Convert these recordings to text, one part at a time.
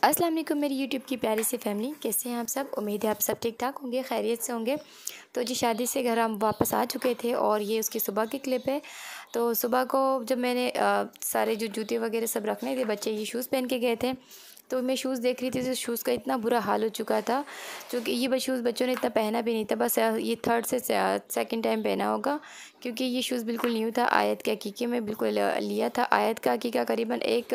अस्सलाम वालेकुम मेरी यूट्यूब की प्यारी सी फैमिली, कैसे हैं आप सब। उम्मीद है आप सब ठीक ठाक होंगे, खैरियत से होंगे। तो जी शादी से घर हम वापस आ चुके थे और ये उसकी सुबह की क्लिप है। तो सुबह को जब मैंने सारे जो जूते वगैरह सब रखने थे, बच्चे ये शूज़ पहन के गए थे, तो मैं शूज़ देख रही थी तो शूज़ का इतना बुरा हाल हो चुका था। क्योंकि ये शूज़ बच्चों ने इतना पहना भी नहीं था, बस ये थर्ड से सेकंड टाइम पहना होगा, क्योंकि ये शूज़ बिल्कुल न्यू था। आयत के अकीके में बिल्कुल लिया था, आयत का अकीका करीबन 1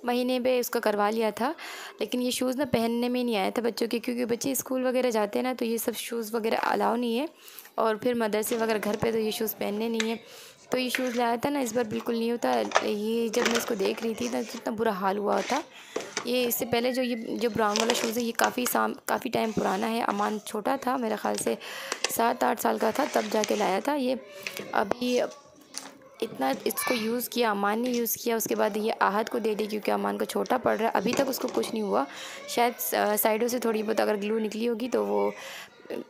महीने पे उसका करवा लिया था। लेकिन ये शूज़ ना पहनने में नहीं आया था बच्चों के, क्योंकि बच्चे स्कूल वगैरह जाते हैं ना, तो ये सब शूज़ वगैरह अलाउ नहीं है। और फिर मदरसे वगैरह घर पे तो ये शूज़ पहनने नहीं है। तो ये शूज़ लाया था ना, इस बार बिल्कुल नहीं होता। ये जब मैं इसको देख रही थी ना, कितना बुरा हाल हुआ था। ये इससे पहले ये जो ब्राउन वाला शूज़ है, ये काफ़ी टाइम पुराना है। अमान छोटा था, मेरे ख़्याल से 7-8 साल का था, तब जाके लाया था ये। अभी इतना इसको यूज़ किया, अमान ने यूज़ किया, उसके बाद ये आहद को दे दी, क्योंकि अमान को छोटा पड़ रहा है। अभी तक उसको कुछ नहीं हुआ। शायद साइडों से थोड़ी बहुत अगर ग्लू निकली होगी तो वो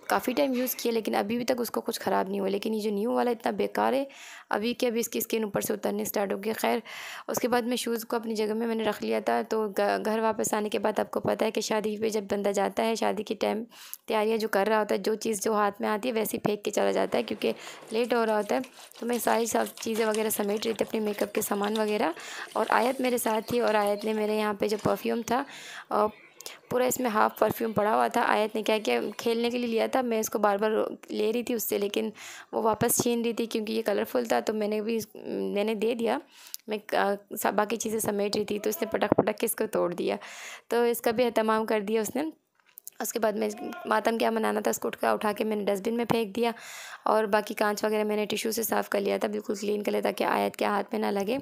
काफ़ी टाइम यूज़ किया, लेकिन अभी भी तक उसको कुछ ख़राब नहीं हुआ। लेकिन ये जो न्यू वाला इतना बेकार है, अभी के अभी इसकी स्किन ऊपर से उतरने स्टार्ट हो गई। खैर, उसके बाद मैं शूज़ को अपनी जगह में मैंने रख लिया था। तो घर वापस आने के बाद आपको पता है कि शादी पे जब बंदा जाता है, शादी के टाइम तैयारियाँ जो कर रहा होता है, जो चीज़ जो हाथ में आती है वैसे ही फेंक के चला जाता है, क्योंकि लेट हो रहा होता है। तो मैं सारी सब चीज़ें वगैरह समेट रही थी, अपने मेकअप के सामान वगैरह, और आयत मेरे साथ थी। और आयत ने मेरे यहाँ पे जो परफ्यूम था, पूरा इसमें हाफ़ परफ्यूम पड़ा हुआ था। आयत ने क्या किया, खेलने के लिए लिया था, मैं इसको बार बार ले रही थी उससे, लेकिन वो वापस छीन रही थी, क्योंकि ये कलरफुल था। तो मैंने दे दिया। मैं बाकी चीज़ें समेट रही थी, तो इसने पटक पटक के इसको तोड़ दिया। तो इसका भी एहतमाम कर दिया उसने। उसके बाद मैं मातम क्या मनाना था, उसको उठा के मैंने डस्टबिन में फेंक दिया। और बाकी कांच वगैरह मैंने टिश्यू से साफ़ कर लिया था, बिल्कुल क्लीन कर लिया, ताकि आयत के हाथ में ना लगे।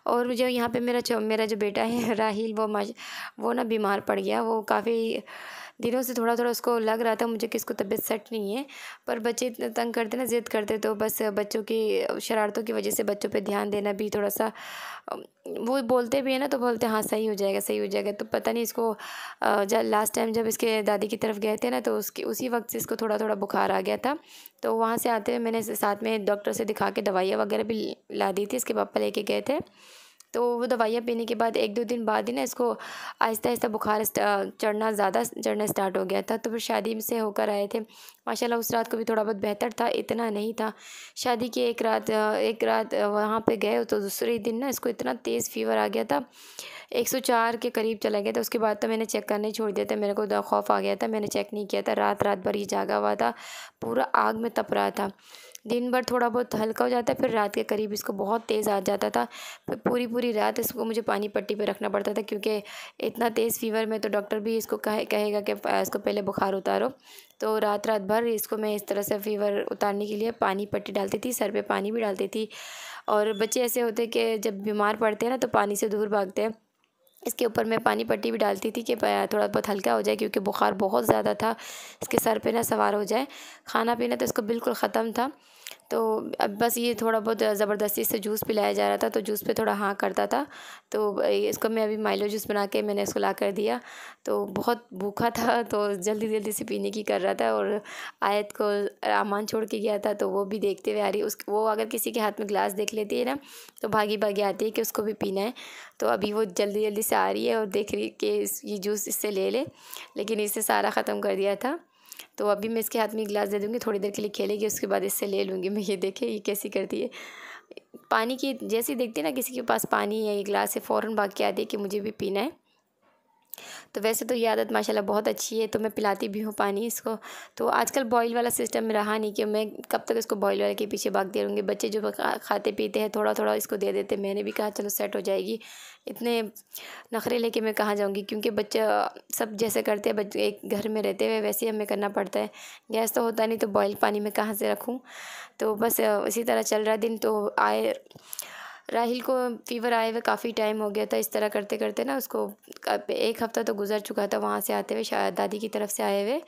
और जो यहाँ पे मेरा जो बेटा है राहिल, वो ना बीमार पड़ गया। वो काफ़ी दिनों से थोड़ा थोड़ा उसको लग रहा था मुझे कि इसको तबीयत सेट नहीं है। पर बच्चे इतने तंग करते ना, ज़िद करते, तो बस बच्चों की शरारतों की वजह से बच्चों पे ध्यान देना भी थोड़ा सा, वो बोलते भी है ना, तो बोलते हैं हाँ सही हो जाएगा, सही हो जाएगा। तो पता नहीं इसको जब लास्ट टाइम जब इसके दादी की तरफ गए थे ना, तो उसी वक्त से इसको थोड़ा थोड़ा बुखार आ गया था। तो वहाँ से आते हुए मैंने साथ में डॉक्टर से दिखा के दवाइयाँ वगैरह भी ला दी थी, इसके पापा लेके गए थे। तो वो दवाइयाँ पीने के बाद 1-2 दिन बाद ही ना इसको आहिस्ता-आहिस्ता बुखार ज़्यादा चढ़ना स्टार्ट हो गया था। तो फिर शादी से होकर आए थे। माशाल्लाह उस रात को भी थोड़ा बहुत बेहतर था, इतना नहीं था। शादी की एक रात वहाँ पे गए, तो दूसरे दिन ना इसको इतना तेज़ फ़ीवर आ गया था, 104 के करीब चला गया था। उसके बाद तो मैंने चेक करना ही छोड़ दिया था, मेरे को खौफ आ गया था, मैंने चेक नहीं किया था। रात भर ये जागा हुआ था, पूरा आग में तप रहा था। दिन भर थोड़ा बहुत हल्का हो जाता है, फिर रात के करीब इसको बहुत तेज़ आ जाता था। फिर पूरी रात इसको मुझे पानी पट्टी पे रखना पड़ता था, क्योंकि इतना तेज़ फ़ीवर में तो डॉक्टर भी इसको कहेगा कि इसको पहले बुखार उतारो। तो रात भर इसको मैं इस तरह से फ़ीवर उतारने के लिए पानी पट्टी डालती थी, सर पे पानी भी डालती थी। और बच्चे ऐसे होते हैं कि जब बीमार पड़ते हैं ना, तो पानी से दूर भागते हैं। इसके ऊपर मैं पानी पट्टी भी डालती थी कि थोड़ा बहुत हल्का हो जाए, क्योंकि बुखार बहुत ज़्यादा था, इसके सर पे ना सवार हो जाए। खाना पीना तो इसको बिल्कुल ख़त्म था। तो अब बस ये थोड़ा बहुत ज़बरदस्ती से जूस पिलाया जा रहा था, तो जूस पे थोड़ा हाँ करता था। तो इसको मैं अभी माइलो जूस बना के मैंने इसको ला कर दिया। तो बहुत भूखा था, तो जल्दी से पीने की कर रहा था। और आयत को अमान छोड़ के गया था, तो वो भी देखते हुए आ रही, वो अगर किसी के हाथ में गिलास देख लेती है ना, तो भागी भागी आती है कि उसको भी पीना है। तो अभी वो जल्दी से आ रही है और देख रही कि ये जूस इससे ले ले, लेकिन इससे सारा ख़त्म कर दिया था। तो अभी मैं इसके हाथ में गिलास दे दूँगी, थोड़ी देर के लिए खेलेगी, उसके बाद इससे ले लूँगी मैं। ये देखे ये कैसी करती है, पानी की जैसे ही देखती है ना किसी के पास पानी है, ये गिलास है, फ़ौरन भाग के आती है कि मुझे भी पीना है। तो वैसे तो ये आदत माशाल्लाह बहुत अच्छी है, तो मैं पिलाती भी हूँ पानी इसको। तो आजकल बॉयल वाला सिस्टम में रहा नहीं कि मैं कब तक इसको बॉयल वाले के पीछे भागती रहूँगी। बच्चे जो खाते पीते हैं थोड़ा थोड़ा इसको दे देते, मैंने भी कहा चलो सेट हो जाएगी। इतने नखरे लेके मैं कहाँ जाऊँगी, क्योंकि बच्चा सब जैसे करते हैं, बच्चे एक घर में रहते हुए वैसे ही हमें करना पड़ता है। गैस तो होता नहीं, तो बॉयल पानी में कहाँ से रखूँ। तो बस इसी तरह चल रहा दिन। तो आए राहिल को फ़ीवर आए हुए काफ़ी टाइम हो गया था। इस तरह करते करते ना उसको 1 हफ़्ता तो गुज़र चुका था वहाँ से आते हुए, शायद दादी की तरफ से आए हुए,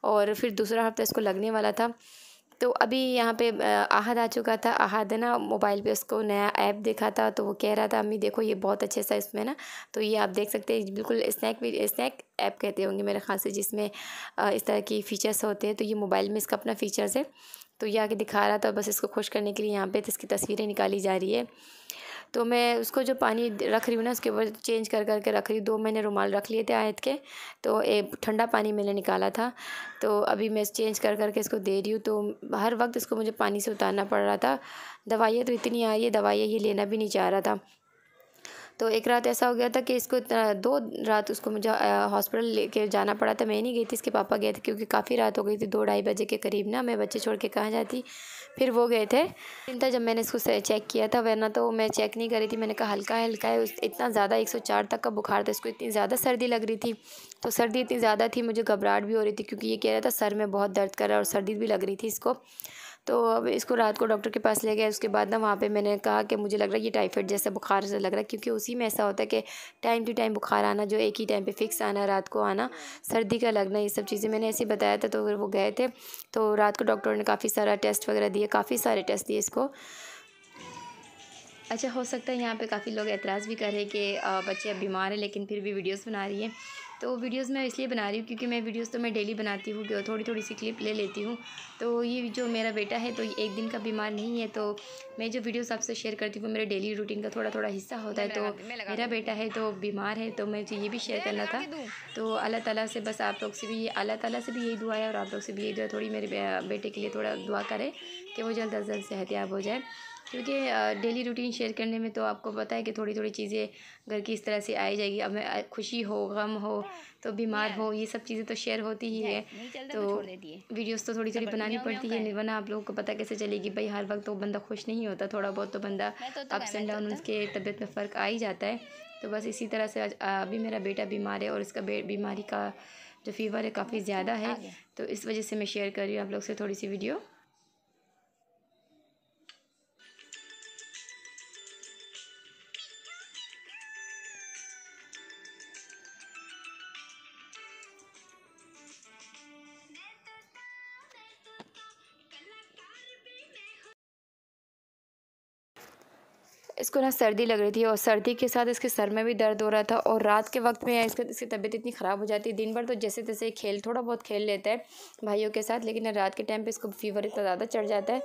और फिर दूसरा हफ़्ता इसको लगने वाला था। तो अभी यहाँ पे आहद आ चुका था। आहद ना मोबाइल पे उसको नया ऐप देखा था, तो वो कह रहा था अम्मी देखो ये बहुत अच्छे सा इसमें ना, तो ये आप देख सकते हैं, बिल्कुल स्नैक ऐप कहते होंगे मेरे ख़्याल से, जिसमें इस तरह की फ़ीचर्स होते हैं। तो ये मोबाइल में इसका अपना फ़ीचर्स है। तो ये आके दिखा रहा था, बस इसको खुश करने के लिए यहाँ पे इसकी तस्वीरें निकाली जा रही है। तो मैं उसको जो पानी रख रही हूँ ना उसके ऊपर चेंज कर कर के रख रही हूँ। 2 मैंने रुमाल रख लिए थे आयत के, तो एक ठंडा पानी मैंने निकाला था, तो अभी मैं चेंज कर कर के इसको दे रही हूँ। तो हर वक्त इसको मुझे पानी से उतारना पड़ रहा था। दवाइयाँ तो इतनी आ रही है, दवाइयाँ ये लेना भी नहीं चाह रहा था। तो एक रात ऐसा हो गया था कि इसको 2 रात उसको मुझे हॉस्पिटल लेके जाना पड़ा था। मैं नहीं गई थी, इसके पापा गए थे, क्योंकि काफ़ी रात हो गई थी, 2 ढाई बजे के करीब ना। मैं बच्चे छोड़ के कहाँ जाती, फिर वो गए थे। दिन था जब मैंने इसको चेक किया था, वरना तो मैं चेक नहीं करी थी। मैंने कहा हल्का है हल्का है, इतना ज़्यादा 104 तक का बुखार था इसको, इतनी ज़्यादा सर्दी लग रही थी। तो सर्दी इतनी ज़्यादा थी, मुझे घबराहट भी हो रही थी, क्योंकि ये कह रहा था सर में बहुत दर्द कर रहा है और सर्दी भी लग रही थी इसको। तो अब इसको रात को डॉक्टर के पास ले गए। उसके बाद ना वहाँ पे मैंने कहा कि मुझे लग रहा है ये टाइफाइड जैसा बुखार से लग रहा है, क्योंकि उसी में ऐसा होता है कि टाइम टू टाइम बुखार आना, जो एक ही टाइम पे फिक्स आना, रात को आना, सर्दी का लगना, ये सब चीज़ें मैंने ऐसे बताया था। तो फिर वो गए थे, तो रात को डॉक्टर ने काफ़ी सारा टेस्ट वगैरह दिए, काफ़ी सारे टेस्ट दिए इसको। अच्छा, हो सकता है यहाँ पे काफ़ी लोग एतराज़ भी कर रहे हैं कि बच्चे अब बीमार हैं लेकिन फिर भी वीडियोस बना रही हैं। तो वीडियोस मैं इसलिए बना रही हूँ क्योंकि मैं वीडियोस तो मैं डेली बनाती हूँ, थोड़ी थोड़ी सी क्लिप ले लेती हूँ। तो ये जो मेरा बेटा है तो ये एक दिन का बीमार नहीं है, तो मैं जो वीडियोस आपसे शेयर करती हूँ वो मेरे डेली रूटीन का थोड़ा थोड़ा हिस्सा होता है। तो मेरा बेटा है तो बीमार है, तो मुझे ये भी शेयर करना था। तो अल्लाह ताला से बस आप लोग से भी, अल्लाह ताला से भी यही दुआ है और आप लोग से भी यही दुआ, थोड़ी मेरे बेटे के लिए थोड़ा दुआ करें कि वो जल्द अज जल्द सेहतयाब हो जाए। क्योंकि डेली रूटीन शेयर करने में तो आपको पता है कि थोड़ी थोड़ी चीज़ें घर की इस तरह से आई जाएगी। अब मैं खुशी हो, गम हो, तो बीमार हो, ये सब चीज़ें तो शेयर होती ही है। तो वीडियोस तो थोड़ी थोड़ी बनानी पड़ती है, वरना आप लोगों को पता कैसे चलेगी भाई, हर वक्त तो बंदा खुश नहीं होता, थोड़ा बहुत तो बंदा अप्स एंड डाउन उसके तबीयत में फ़र्क आ ही जाता है। तो बस इसी तरह से अभी मेरा बेटा बीमार है और इसका बीमारी का जो फ़ीवर है काफ़ी ज़्यादा है, तो इस वजह से मैं शेयर कर रही हूँ आप लोग से थोड़ी सी वीडियो। इसको ना सर्दी लग रही थी और सर्दी के साथ इसके सर में भी दर्द हो रहा था, और रात के वक्त में इसकी तबीयत इतनी ख़राब हो जाती है। दिन भर तो जैसे तैसे थोड़ा बहुत खेल लेता है भाइयों के साथ, लेकिन रात के टाइम पे इसको फीवर इतना ज़्यादा चढ़ जाता है।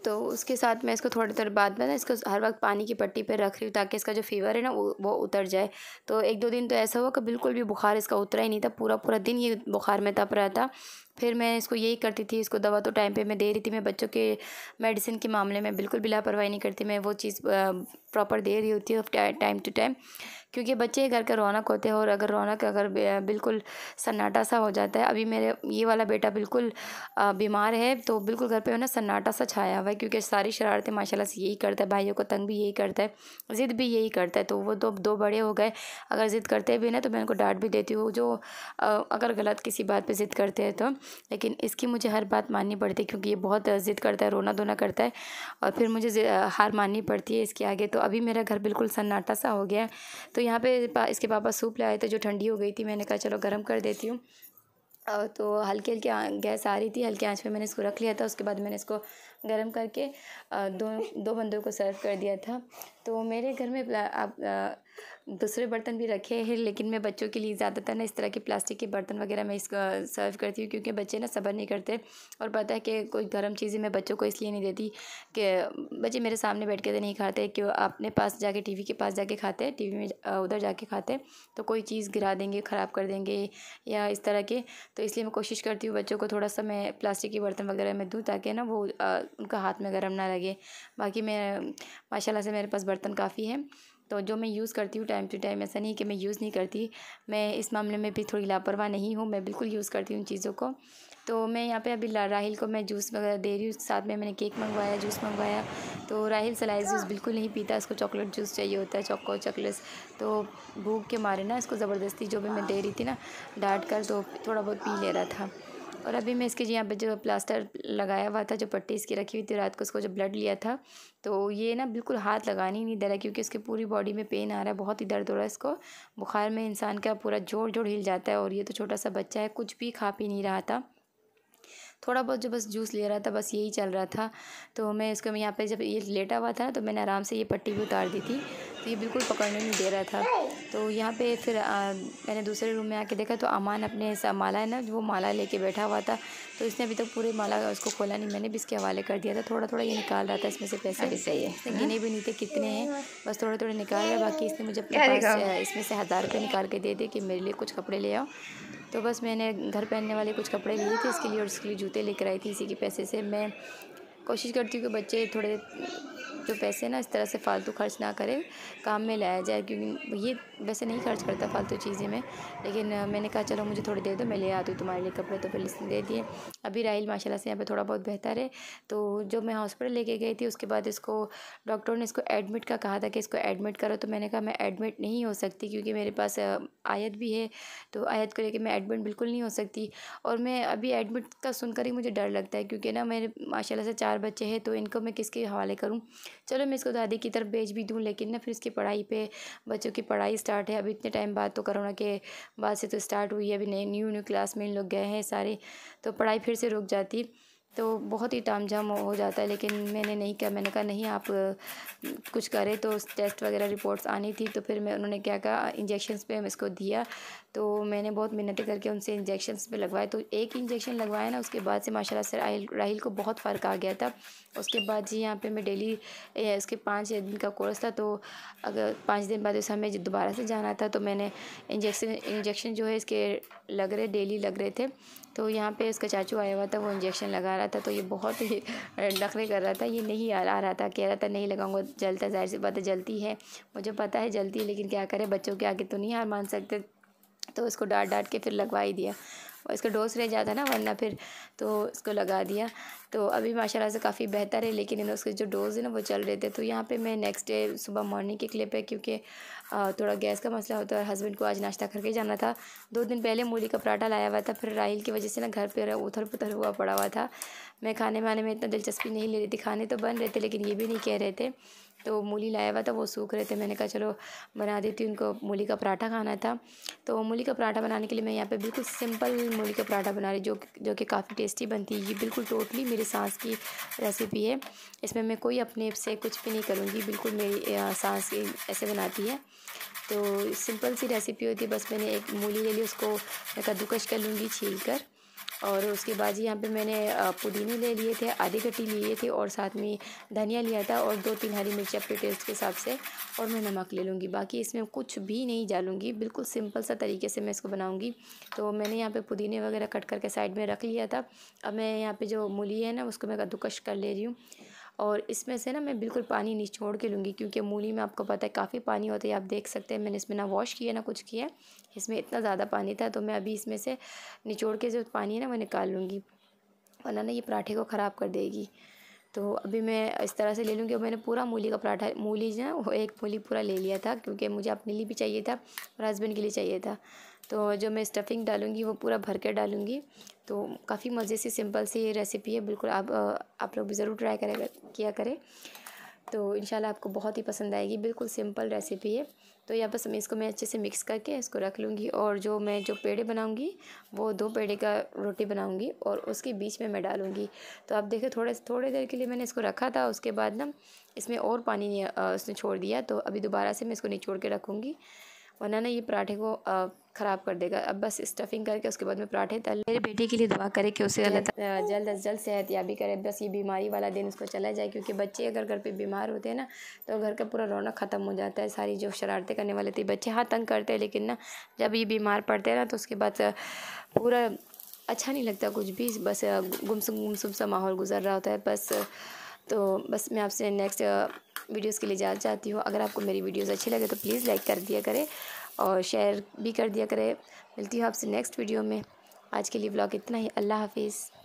तो उसके साथ मैं इसको थोड़ी देर बाद में ना इसको हर वक्त पानी की पट्टी पे रख रही हूँ, ताकि इसका जो फ़ीवर है ना वो उतर जाए। तो 1-2 दिन तो ऐसा हुआ कि बिल्कुल भी बुखार इसका उतरा ही नहीं था, पूरा पूरा दिन ये बुखार में तप रहा था। फिर मैं इसको यही करती थी, इसको दवा तो टाइम पे मैं दे रही थी। मैं बच्चों के मेडिसिन के मामले में बिल्कुल भी लापरवाही नहीं करती, मैं वो चीज़ प्रॉपर दे रही होती है टाइम टू टाइम, क्योंकि बच्चे घर का रौनक होते हैं। और अगर रौनक बिल्कुल सन्नाटा सा हो जाता है, अभी मेरे ये वाला बेटा बिल्कुल बीमार है, तो बिल्कुल घर पे ना सन्नाटा सा छाया हुआ है, क्योंकि सारी शरारतें माशाल्लाह से यही करता है, भाइयों को तंग भी यही करता है, ज़िद भी यही करता है। तो वो दो बड़े हो गए, अगर ज़िद करते भी ना तो मैं उनको डांट भी देती हूँ, जो अगर गलत किसी बात पे ज़िद करते हैं तो। लेकिन इसकी मुझे हर बात माननी पड़ती है, क्योंकि ये बहुत ज़िद करता है, रोना धोना करता है, और फिर मुझे हार माननी पड़ती है इसके आगे। तो अभी मेरा घर बिल्कुल सन्नाटा सा हो गया है। तो यहाँ पे इसके पापा सूप लाए थे जो ठंडी हो गई थी, मैंने कहा चलो गर्म कर देती हूँ। तो हल्की हल्की गैस आ रही थी, हल्के आंच पे मैंने इसको रख लिया था। उसके बाद मैंने इसको गर्म करके दो बंदों को सर्व कर दिया था। तो मेरे घर में दूसरे बर्तन भी रखे हैं, लेकिन मैं बच्चों के लिए ज़्यादातर ना इस तरह के प्लास्टिक के बर्तन वगैरह मैं इसको सर्व करती हूँ, क्योंकि बच्चे ना सब्र नहीं करते, और पता है कि कोई गर्म चीज़ें मैं बच्चों को इसलिए नहीं देती कि बच्चे मेरे सामने बैठ के तो नहीं खाते, कि अपने पास जाके टीवी के पास जाके खाते हैं, टीवी में उधर जाके खाते हैं, तो कोई चीज़ गिरा देंगे, ख़राब कर देंगे या इस तरह के। तो इसलिए मैं कोशिश करती हूँ बच्चों को थोड़ा सा मैं प्लास्टिक के बर्तन वगैरह में दूँ, ताकि ना वो उनका हाथ में गर्म ना लगे। बाकी मैं माशाल्लाह से मेरे पास बर्तन काफ़ी हैं, तो जो मैं यूज़ करती हूँ टाइम टू टाइम, ऐसा नहीं कि मैं यूज़ नहीं करती, मैं इस मामले में भी थोड़ी लापरवाह नहीं हूँ, मैं बिल्कुल यूज़ करती हूँ चीज़ों को। तो मैं यहाँ पे अभी राहिल को मैं जूस वगैरह दे रही हूँ, साथ में मैंने केक मंगवाया, जूस मंगवाया। तो राहिल सलाइस जूस बिल्कुल नहीं पीता, इसको चॉकलेट जूस चाहिए होता है, चॉको चॉकलेट्स। तो भूख के मारे ना इसको ज़बरदस्ती जो भी मैं दे रही थी ना डांट कर, तो थोड़ा बहुत पी ले रहा था। और अभी मैं इसके यहाँ पे जो प्लास्टर लगाया हुआ था, जो पट्टी इसकी रखी हुई थी रात को, उसको जो ब्लड लिया था, तो ये ना बिल्कुल हाथ लगाने ही नहीं दे रहा, क्योंकि इसके पूरी बॉडी में पेन आ रहा है, बहुत ही दर्द हो रहा है इसको। बुखार में इंसान का पूरा जोड़ हिल जाता है, और ये तो छोटा सा बच्चा है, कुछ भी खा पी नहीं रहा था, थोड़ा बहुत जो बस जूस ले रहा था, बस यही चल रहा था। तो मैं इसको यहाँ पे जब ये लेटा हुआ था तो मैंने आराम से ये पट्टी भी उतार दी थी, तो ये बिल्कुल पकड़ने नहीं दे रहा था। तो यहाँ पे फिर मैंने दूसरे रूम में आके देखा तो अमान अपने माला है ना, वो माला लेके बैठा हुआ था। तो इसने अभी तक पूरी माला उसको खोला नहीं, मैंने भी इसके हवाले कर दिया था। थोड़ा थोड़ा ये निकाल रहा था इसमें से पैसे। अभी सही है। इसने गिने भी नहीं थे कितने हैं, बस थोड़े थोड़े निकाल रहा है। बाकी इसने मुझे अपने पास इसमें से 1000 रुपये निकाल के दे दिए कि मेरे लिए कुछ कपड़े ले आओ। तो बस मैंने घर पहनने वाले कुछ कपड़े लिए थे इसके लिए, और इसके लिए जूते लेकर आई थी। इसी के पैसे से मैं कोशिश करती हूँ कि बच्चे थोड़े जो पैसे ना इस तरह से फ़ालतू खर्च ना करें, काम में लाया जाए। क्योंकि ये वैसे नहीं खर्च करता फ़ालतू चीज़ें में, लेकिन मैंने कहा चलो मुझे थोड़े दे दो, मैं ले आती हूँ तुम्हारे लिए कपड़े। तो फिर इसने दे दिए। अभी राहिल माशाल्लाह से यहाँ पे थोड़ा बहुत बेहतर है। तो जो मैं हॉस्पिटल लेके गई थी उसके बाद इसको डॉक्टर ने इसको एडमिट का कहा था कि इसको एडमिट करो। तो मैंने कहा मैं एडमिट नहीं हो सकती क्योंकि मेरे पास आयत भी है। तो आयत को लेके मैं एडमिट बिल्कुल नहीं हो सकती। और मैं अभी एडमिट का सुनकर ही मुझे डर लगता है क्योंकि ना मेरे माशाल्लाह से 4 बच्चे हैं, तो इनको मैं किसके हवाले करूँ। चलो मैं इसको दादी की तरफ भेज भी दूँ, लेकिन ना फिर इसकी पढ़ाई पे, बच्चों की पढ़ाई स्टार्ट है। अभी इतने टाइम बाद तो कोरोना के बाद से तो स्टार्ट हुई है, अभी नई न्यू क्लास में इन लोग गए हैं सारे, तो पढ़ाई फिर से रुक जाती, तो बहुत ही तामझाम हो जाता है। लेकिन मैंने नहीं किया, मैंने कहा नहीं आप कुछ करें। तो टेस्ट वगैरह रिपोर्ट्स आनी थी, तो फिर मैं उन्होंने क्या कहा इंजेक्शंस पे हम इसको दिया। तो मैंने बहुत मिन्नतें करके उनसे इंजेक्शंस पे लगवाए। तो एक इंजेक्शन लगवाया ना, उसके बाद से माशाल्लाह से राहिल को बहुत फ़र्क आ गया था। उसके बाद जी यहाँ पे मैं डेली उसके 5 दिन का कोर्स था, तो अगर 5 दिन बाद उसे हमें दोबारा से जाना था, तो मैंने इंजेक्शन जो है इसके लग रहे डेली लग रहे थे। तो यहाँ पे उसका चाचू आया हुआ था, वो इंजेक्शन लगा रहा था। तो ये बहुत ही नखरे कर रहा था, ये नहीं आ रहा था, कह रहा था नहीं लगाऊंगा, जलता, ज़ाहिर सी बात है जलती है, मुझे पता है जलती है, लेकिन क्या करें बच्चों के आगे तो नहीं हार मान सकते। तो उसको डांट के फिर लगवा ही दिया, और इसका डोज रह जाता ना वरना फिर, तो इसको लगा दिया। तो अभी माशाल्लाह से काफ़ी बेहतर है, लेकिन उसके जो डोज है ना वो चल रहे थे। तो यहाँ पे मैं नेक्स्ट डे सुबह मॉर्निंग की क्लिप है, क्योंकि थोड़ा गैस का मसला होता है, हस्बैंड को आज नाश्ता करके जाना था। 2 दिन पहले मूली का पराठा लाया हुआ था, फिर राहिल की वजह से ना घर पर उथल पुथल हुआ पड़ा हुआ था। मैं खाने वाने में इतना दिलचस्पी नहीं ले रही थी, खाने तो बन रहे थे लेकिन ये भी नहीं कह रहे थे। तो मूली लाया हुआ था, वो सूख रहे थे, मैंने कहा चलो बना देती हूँ, उनको मूली का पराठा खाना था। तो मूली का पराठा बनाने के लिए मैं यहाँ पे बिल्कुल सिंपल मूली का पराठा बना रही, जो कि काफ़ी टेस्टी बनती है। ये बिल्कुल टोटली मेरी सास की रेसिपी है, इसमें मैं कोई अपने से कुछ भी नहीं करूँगी, बिल्कुल मेरी सास ऐसे बनाती है। तो सिंपल सी रेसिपी होती है। बस मैंने एक मूली ले ली, उसको मैं कद्दूकश कर लूँगी छील कर, और उसके बाद यहाँ पे मैंने पुदीने ले लिए थे, आधी गट्टी लिए थे, और साथ में धनिया लिया था, और 2-3 हरी मिर्च अपने टेस्ट के हिसाब से, और मैं नमक ले लूँगी। बाकी इसमें कुछ भी नहीं डालूँगी, बिल्कुल सिंपल सा तरीके से मैं इसको बनाऊँगी। तो मैंने यहाँ पे पुदीने वगैरह कट करके साइड में रख लिया था। अब मैं यहाँ पे जो मूली है ना उसको मैं कद्दूकश कर ले रही हूँ, और इसमें से ना मैं बिल्कुल पानी निचोड़ के लूँगी, क्योंकि मूली में आपको पता है काफ़ी पानी होता है। आप देख सकते हैं मैंने इसमें ना वॉश किया ना कुछ किया, इसमें इतना ज़्यादा पानी था। तो मैं अभी इसमें से निचोड़ के जो पानी है ना वो निकाल लूँगी, वरना ना ये पराठे को ख़राब कर देगी। तो अभी मैं इस तरह से ले लूँगी। और मैंने पूरा मूली का पराठा, मूली जो है वो एक मूली पूरा ले लिया था, क्योंकि मुझे अपने लिए भी चाहिए था और हस्बैंड के लिए चाहिए था। तो जो मैं स्टफिंग डालूँगी वो पूरा भर के डालूँगी। तो काफ़ी मज़े से सिंपल सी रेसिपी है, बिल्कुल आप लोग भी ज़रूर ट्राई किया करें। तो इंशाल्लाह आपको बहुत ही पसंद आएगी, बिल्कुल सिंपल रेसिपी है। तो यहाँ बस मैं इसको अच्छे से मिक्स करके इसको रख लूँगी, और जो पेड़े बनाऊँगी वो 2 पेड़े का रोटी बनाऊँगी, और उसके बीच में मैं डालूँगी। तो आप देखें थोड़े देर के लिए मैंने इसको रखा था, उसके बाद ना इसमें और पानी उसने छोड़ दिया। तो अभी दोबारा से मैं इसको निचोड़ के रखूँगी, वरना ना ये पराठे को ख़राब कर देगा। अब बस स्टफिंग करके उसके बाद में पराठे तल। मेरे बेटे के लिए दुआ करे कि उसे अल्लाह ताला जल्द अज जल्द सेहतयाबी करे, बस ये बीमारी वाला दिन उसको चला जाए। क्योंकि बच्चे अगर घर पे बीमार होते हैं ना तो घर का पूरा रौनक ख़त्म हो जाता है। सारी जो शरारतें करने वाले थे बच्चे, हाँ तंग करते हैं, लेकिन ना जब ये बीमार पड़ते हैं ना तो उसके बाद पूरा अच्छा नहीं लगता कुछ भी, बस गुमसुम सा माहौल गुजर रहा होता है बस। तो बस मैं आपसे नेक्स्ट वीडियोस के लिए जाना चाहती हूँ। अगर आपको मेरी वीडियोस अच्छी लगे तो प्लीज़ लाइक कर दिया करें और शेयर भी कर दिया करें। मिलती हूँ आपसे नेक्स्ट वीडियो में। आज के लिए व्लॉग इतना ही। अल्लाह हाफिज़।